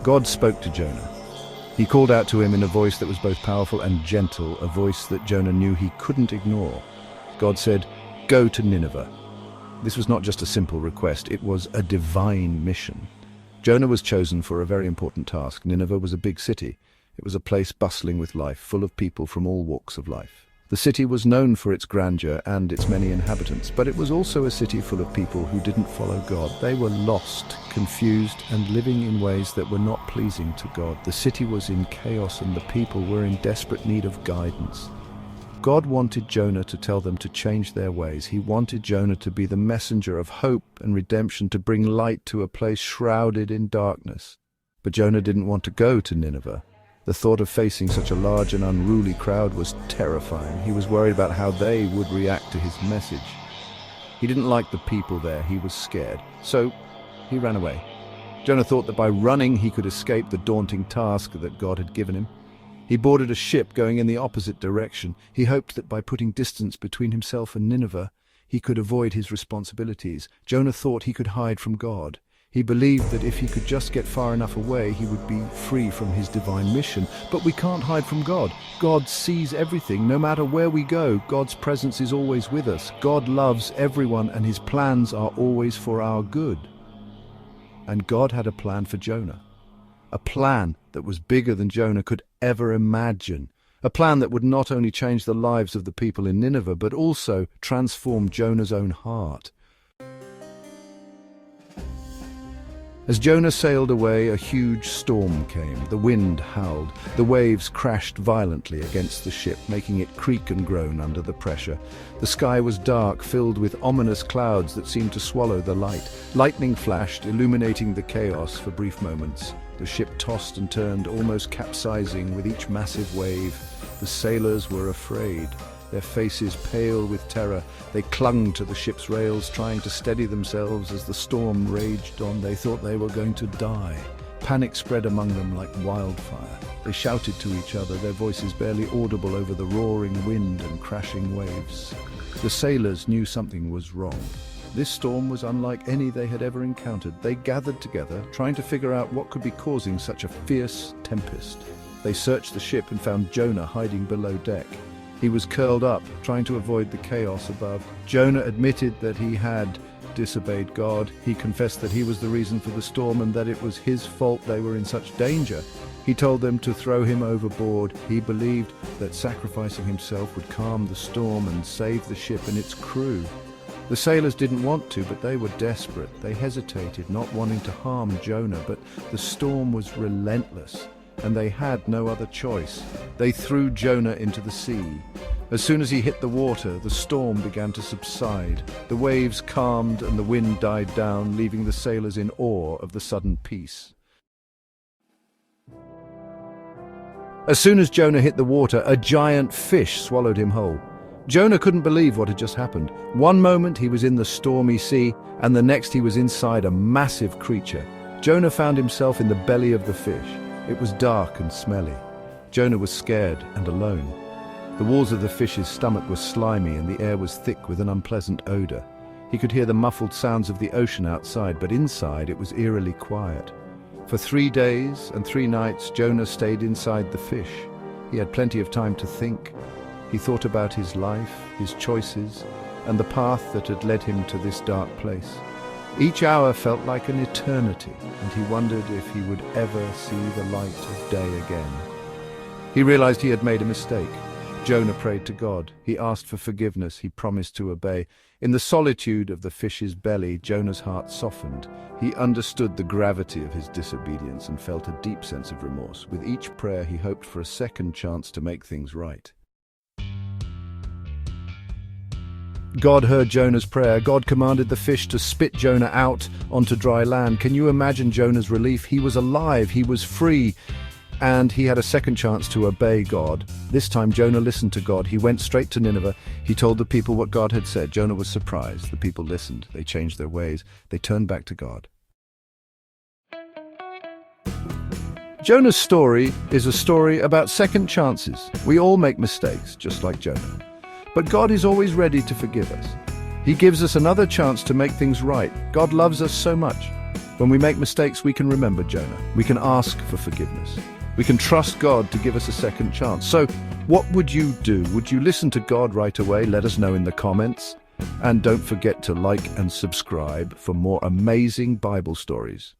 God spoke to Jonah. He called out to him in a voice that was both powerful and gentle, a voice that Jonah knew he couldn't ignore. God said, "Go to Nineveh." This was not just a simple request, it was a divine mission. Jonah was chosen for a very important task. Nineveh was a big city. It was a place bustling with life, full of people from all walks of life. The city was known for its grandeur and its many inhabitants, but it was also a city full of people who didn't follow God. They were lost, confused, and living in ways that were not pleasing to God. The city was in chaos and the people were in desperate need of guidance. God wanted Jonah to tell them to change their ways. He wanted Jonah to be the messenger of hope and redemption, to bring light to a place shrouded in darkness. But Jonah didn't want to go to Nineveh. The thought of facing such a large and unruly crowd was terrifying. He was worried about how they would react to his message. He didn't like the people there. He was scared. So he ran away. Jonah thought that by running he could escape the daunting task that God had given him. He boarded a ship going in the opposite direction. He hoped that by putting distance between himself and Nineveh, he could avoid his responsibilities. Jonah thought he could hide from God. He believed that if he could just get far enough away, he would be free from his divine mission. But we can't hide from God. God sees everything. No matter where we go, God's presence is always with us. God loves everyone, and his plans are always for our good. And God had a plan for Jonah. A plan that was bigger than Jonah could ever imagine. A plan that would not only change the lives of the people in Nineveh, but also transform Jonah's own heart. As Jonah sailed away, a huge storm came. The wind howled. The waves crashed violently against the ship, making it creak and groan under the pressure. The sky was dark, filled with ominous clouds that seemed to swallow the light. Lightning flashed, illuminating the chaos for brief moments. The ship tossed and turned, almost capsizing with each massive wave. The sailors were afraid. Their faces pale with terror, they clung to the ship's rails, trying to steady themselves as the storm raged on. They thought they were going to die. Panic spread among them like wildfire. They shouted to each other, their voices barely audible over the roaring wind and crashing waves. The sailors knew something was wrong. This storm was unlike any they had ever encountered. They gathered together, trying to figure out what could be causing such a fierce tempest. They searched the ship and found Jonah hiding below deck. He was curled up, trying to avoid the chaos above. Jonah admitted that he had disobeyed God. He confessed that he was the reason for the storm and that it was his fault they were in such danger. He told them to throw him overboard. He believed that sacrificing himself would calm the storm and save the ship and its crew. The sailors didn't want to, but they were desperate. They hesitated, not wanting to harm Jonah, but the storm was relentless, and they had no other choice. They threw Jonah into the sea. As soon as he hit the water, the storm began to subside. The waves calmed and the wind died down, leaving the sailors in awe of the sudden peace. As soon as Jonah hit the water, a giant fish swallowed him whole. Jonah couldn't believe what had just happened. One moment he was in the stormy sea, and the next he was inside a massive creature. Jonah found himself in the belly of the fish. It was dark and smelly. Jonah was scared and alone. The walls of the fish's stomach were slimy and the air was thick with an unpleasant odor. He could hear the muffled sounds of the ocean outside, but inside it was eerily quiet. For 3 days and 3 nights, Jonah stayed inside the fish. He had plenty of time to think. He thought about his life, his choices, and the path that had led him to this dark place. Each hour felt like an eternity, and he wondered if he would ever see the light of day again. He realized he had made a mistake. Jonah prayed to God. He asked for forgiveness. He promised to obey. In the solitude of the fish's belly, Jonah's heart softened. He understood the gravity of his disobedience and felt a deep sense of remorse. With each prayer, he hoped for a second chance to make things right. God heard Jonah's prayer. God commanded the fish to spit Jonah out onto dry land. Can you imagine Jonah's relief? He was alive, he was free, and he had a second chance to obey God. This time Jonah listened to God. He went straight to Nineveh. He told the people what God had said. Jonah was surprised. The people listened. They changed their ways. They turned back to God. Jonah's story is a story about second chances. We all make mistakes, just like Jonah. But God is always ready to forgive us. He gives us another chance to make things right. God loves us so much. When we make mistakes, we can remember Jonah. We can ask for forgiveness. We can trust God to give us a second chance. So, what would you do? Would you listen to God right away? Let us know in the comments. And don't forget to like and subscribe for more amazing Bible stories.